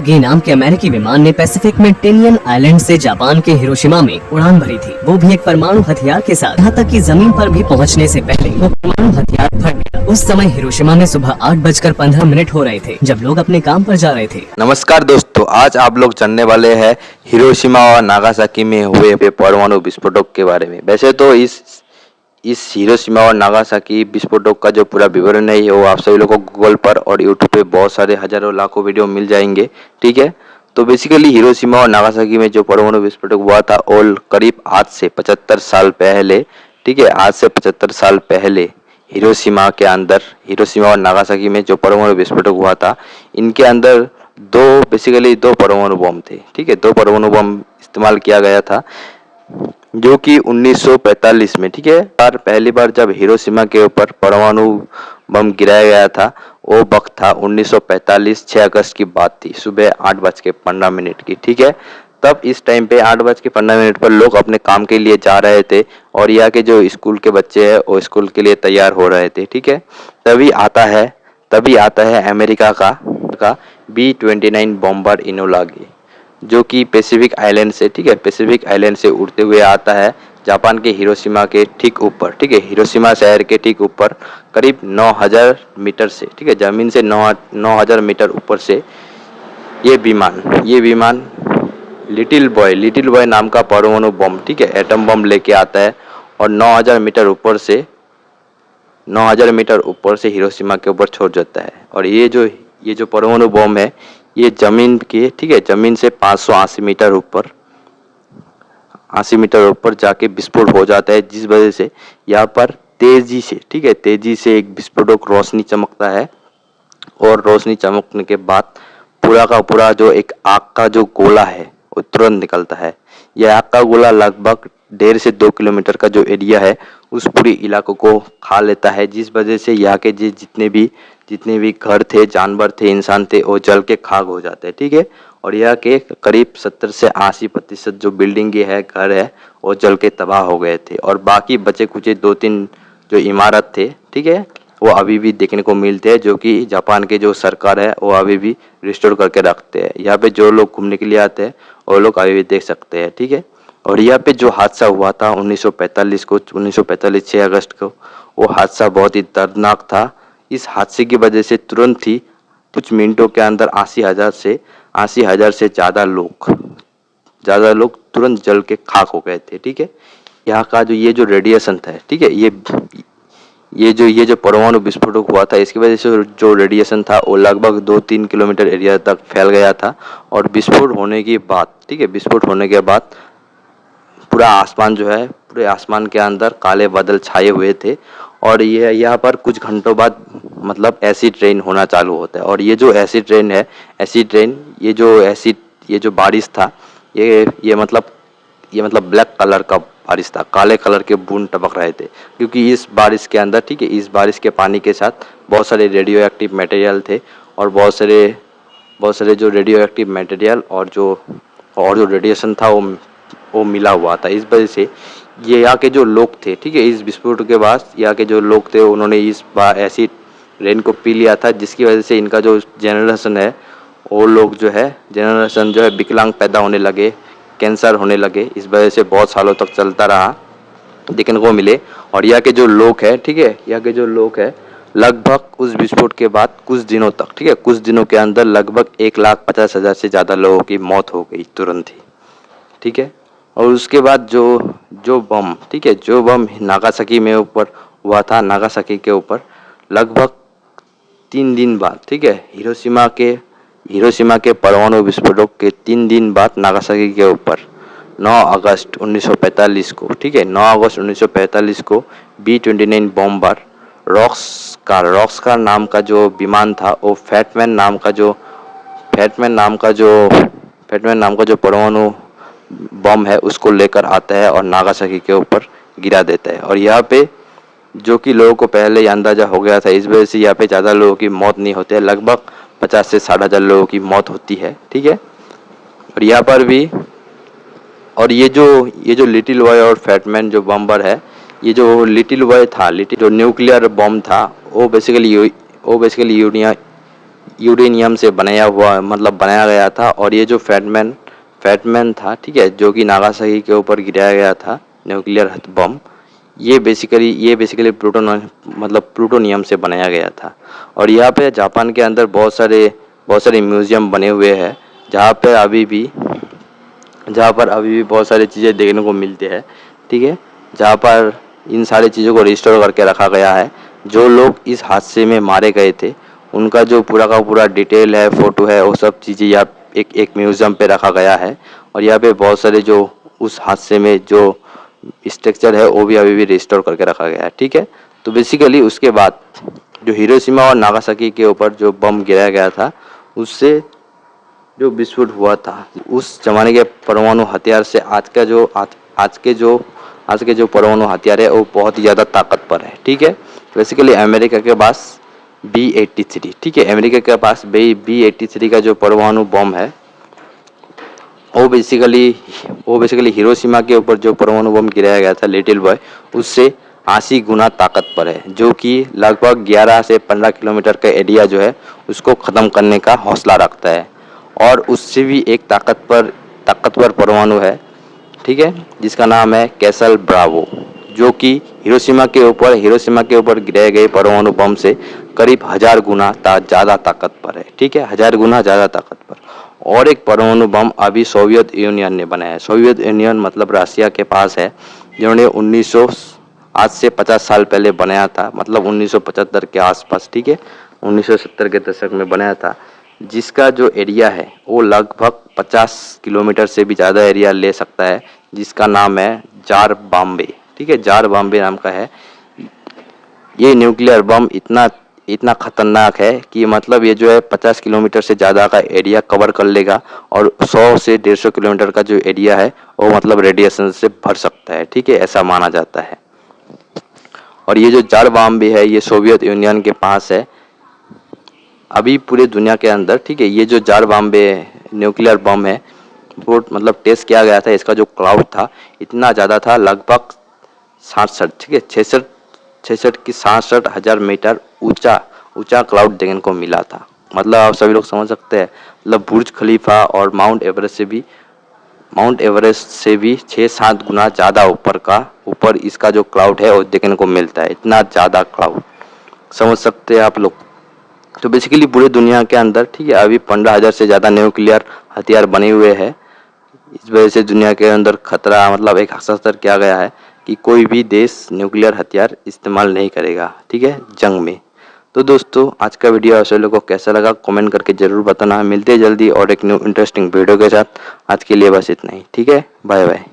गे नाम के अमेरिकी विमान ने पैसिफिक में टेनियन आइलैंड से जापान के हिरोशिमा में उड़ान भरी थी, वो भी एक परमाणु हथियार के साथ। यहाँ तक कि जमीन पर भी पहुँचने से पहले वो परमाणु हथियार फट गया। उस समय हिरोशिमा में सुबह 8:15 हो रहे थे जब लोग अपने काम पर जा रहे थे। नमस्कार दोस्तों, आज आप लोग जानने वाले हैं हिरोशिमा और नागासाकी में हुए परमाणु विस्फोटों के बारे में। वैसे तो इस हिरोशिमा और नागासाकी विस्फोटों का जो पूरा विवरण है वो आप सभी लोगों को गूगल पर और यूट्यूब पे बहुत सारे हजारों लाखों वीडियो मिल जाएंगे। ठीक है, तो बेसिकली हिरोशिमा और नागासाकी में जो परमाणु विस्फोट हुआ था वो करीब आज से 75 साल पहले, ठीक है, आज से 75 साल पहले हिरोशिमा और नागासाकी में जो परमाणु विस्फोटक हुआ था, इनके अंदर दो परमाणु बम थे। ठीक है, दो परमाणु बम इस्तेमाल किया गया था जो कि 1945 में, ठीक है, पहली बार जब हिरोशिमा के ऊपर परमाणु बम गिराया गया था वो वक्त था 1945, 6 अगस्त की बात थी, सुबह 8:15 की। ठीक है, तब इस टाइम पे 8:15 पर लोग अपने काम के लिए जा रहे थे और यहाँ के जो स्कूल के बच्चे हैं वो स्कूल के लिए तैयार हो रहे थे। ठीक है, तभी आता है अमेरिका का B-29 बॉम्बर इनोला गे, जो कि पैसिफिक आइलैंड से, ठीक है, पैसिफिक आइलैंड से उड़ते हुए आता है जापान के हिरोशिमा के ठीक ऊपर। ठीक है, हिरोशिमा शहर के ठीक ऊपर करीब 9000 मीटर से, ठीक है, जमीन से 9000 मीटर ऊपर से ये विमान लिटिल बॉय नाम का परमाणु बम, ठीक है, एटम बम लेके आता है और 9000 मीटर ऊपर से हिरोशिमा के ऊपर छोड़ जाता है। और ये जो परमाणु बम है ये जमीन के, ठीक है, जमीन से 580 मीटर ऊपर जाके विस्फोट हो जाता है, जिस वजह से यहाँ पर तेजी से एक विस्फोटक रोशनी चमकता है और रोशनी चमकने के बाद पूरा का पूरा जो एक आग का जो गोला है वो तुरंत निकलता है। यह आग का गोला लगभग 1.5 से 2 किलोमीटर का जो एरिया है उस पूरी इलाकों को खा लेता है, जिस वजह से यहाँ के जितने भी घर थे, जानवर थे, इंसान थे, वो जल के खाक हो जाते हैं। ठीक है, और यहाँ के करीब 70 से 80% जो बिल्डिंग है, घर है, वो जल के तबाह हो गए थे और बाकी बचे कुछ 2-3 जो इमारत थे, ठीक है, वो अभी भी देखने को मिलते हैं, जो कि जापान के जो सरकार है वो अभी भी रिस्टोर करके रखते हैं। यहाँ पे जो लोग घूमने के लिए आते हैं वो लोग अभी भी देख सकते हैं। ठीक है, और यहाँ पे जो हादसा हुआ था 1945 6 अगस्त को, वो हादसा बहुत ही दर्दनाक था। इस हादसे की वजह से तुरंत ही कुछ मिनटों के अंदर 80,000 से ज़्यादा लोग तुरंत जल के खाक हो गए थे। ठीक है, यहाँ का ये जो रेडिएशन था, ठीक है, ये जो परमाणु विस्फोटक हुआ था इसकी वजह से जो रेडिएशन था वो लगभग 2-3 किलोमीटर एरिया तक फैल गया था। और विस्फोट होने के बाद पूरे आसमान के अंदर काले बादल छाए हुए थे और ये यहाँ पर कुछ घंटों बाद मतलब एसिड रेन होना चालू होता है। और ये जो एसिड रेन, ये जो बारिश था, ये मतलब ब्लैक कलर का बारिश था, काले कलर के बूंद टपक रहे थे, क्योंकि इस बारिश के अंदर, ठीक है, इस बारिश के पानी के साथ बहुत सारे रेडियो एक्टिव मटेरियल थे और बहुत सारे जो रेडियो एक्टिव मटेरियल और जो रेडिएशन था वो मिला हुआ था। इस वजह से ये यहाँ के जो लोग थे, ठीक है, इस विस्फोट के बाद यहाँ के जो लोग थे उन्होंने इस एसिड रेन को पी लिया था, जिसकी वजह से इनका जो जनरेशन है वो लोग जो है विकलांग पैदा होने लगे, कैंसर होने लगे। इस वजह से बहुत सालों तक चलता रहा, देखने को मिले। और यहाँ के जो लोग हैं, ठीक है, यहाँ के जो लोग हैं लगभग उस विस्फोट के बाद कुछ दिनों तक, ठीक है, कुछ दिनों के अंदर लगभग 1,50,000 से ज़्यादा लोगों की मौत हो गई तुरंत ही। ठीक है, और उसके बाद जो बम, ठीक है, जो बम नागासाकी में ऊपर हुआ था, नागासाकी के ऊपर लगभग 3 दिन बाद, ठीक है, हिरोशिमा के परमाणु विस्फोटों के 3 दिन बाद नागासाकी के ऊपर 9 अगस्त 1945 को, ठीक है, 9 अगस्त 1945 को B-29 बॉम्बर रॉक्सकार नाम का जो विमान था वो फैटमैन नाम का जो परमाणु बम है उसको लेकर आता है और नागासाकी के ऊपर गिरा देता है। और यहाँ पे जो कि लोगों को पहले ही अंदाजा हो गया था, इस वजह से यहाँ पे ज़्यादा लोगों की मौत नहीं होती है, लगभग 50 से 60,000 लोगों की मौत होती है। ठीक है, और यहाँ पर भी, और ये जो लिटिल बॉय और फैटमैन जो बम्बर है, ये जो लिटिल बॉय था, जो न्यूक्लियर बम था, वो बेसिकली यूरेनियम से बनाया गया था। और ये जो फैटमैन था, ठीक है, जो कि नागासाकी के ऊपर गिराया गया था न्यूक्लियर बम, ये बेसिकली प्लूटोनियम से बनाया गया था। और यहाँ पे जापान के अंदर बहुत सारे म्यूजियम बने हुए हैं, जहाँ पर अभी भी बहुत सारी चीज़ें देखने को मिलती है, ठीक है, जहाँ पर इन सारी चीज़ों को रिस्टोर करके रखा गया है। जो लोग इस हादसे में मारे गए थे उनका जो पूरा का पूरा डिटेल है, फोटो है, वो सब चीज़ें यहाँ एक म्यूज़ियम पे रखा गया है। और यहाँ पे बहुत सारे जो उस हादसे में जो स्ट्रक्चर है वो भी अभी भी रिस्टोर करके रखा गया है, ठीक है। तो बेसिकली उसके बाद जो हिरोशिमा और नागासाकी के ऊपर जो बम गिराया गया था, उससे जो विस्फोट हुआ था, उस जमाने के परमाणु हथियार से आज के जो परमाणु हथियार है वो बहुत ही ज़्यादा ताकतवर है, ठीक है। बेसिकली अमेरिका के पास B-83, ठीक है, अमेरिका के पास B-83 का जो परमाणु बम है वो बेसिकली हिरोशिमा के ऊपर जो परमाणु बम गिराया गया था लिटिल बॉय, उससे 80 गुना ताकतवर है, जो कि लगभग 11 से 15 किलोमीटर का एरिया जो है उसको ख़त्म करने का हौसला रखता है। और उससे भी एक ताकतवर परमाणु है, ठीक है, जिसका नाम है कैसल ब्रावो, जो कि हिरोशिमा के ऊपर गिराए गए परमाणु बम से करीब 1000 गुना ज़्यादा ताकतवर है, ठीक है, 1000 गुना ज़्यादा ताकतवर। और एक परमाणु बम अभी सोवियत यूनियन ने बनाया है। सोवियत यूनियन मतलब रशिया के पास है, जिन्होंने आज से 50 साल पहले बनाया था, मतलब 1975 के आसपास, ठीक है, 1970 के दशक में बनाया था, जिसका जो एरिया है वो लगभग 50 किलोमीटर से भी ज़्यादा एरिया ले सकता है, जिसका नाम है जार बॉम्बे, ठीक है, जार बॉम्बे नाम का है। ये न्यूक्लियर बम इतना खतरनाक है कि मतलब ये जो है 50 किलोमीटर से ज़्यादा का एरिया कवर कर लेगा, और 100 से 150 किलोमीटर का जो एरिया है वो मतलब रेडिएशन से भर सकता है, ठीक है, ऐसा माना जाता है। और ये जो जार बॉम्बे है ये सोवियत यूनियन के पास है अभी पूरे दुनिया के अंदर, ठीक है। ये जो जार बॉम्बे न्यूक्लियर बम है वो मतलब टेस्ट किया गया था, इसका जो क्लाउड था इतना ज़्यादा था, लगभग 66, ठीक है, 66,000 मीटर ऊंचा क्लाउड देखने को मिला था। मतलब आप सभी लोग समझ सकते हैं, मतलब बुर्ज खलीफा और माउंट एवरेस्ट से भी 6-7 गुना ज़्यादा ऊपर इसका जो क्लाउड है वो देखने को मिलता है, इतना ज़्यादा क्लाउड, समझ सकते हैं आप लोग। तो बेसिकली पूरी दुनिया के अंदर, ठीक है, अभी 15,000 से ज़्यादा न्यूक्लियर हथियार बने हुए हैं। इस वजह से दुनिया के अंदर खतरा, मतलब एक हस्ताक्षर किया गया है कि कोई भी देश न्यूक्लियर हथियार इस्तेमाल नहीं करेगा, ठीक है, जंग में। तो दोस्तों आज का वीडियो आप सभी लोगों को कैसा लगा कमेंट करके ज़रूर बताना। मिलते हैं जल्दी और एक न्यू इंटरेस्टिंग वीडियो के साथ। आज के लिए बस इतना ही, ठीक है, बाय बाय।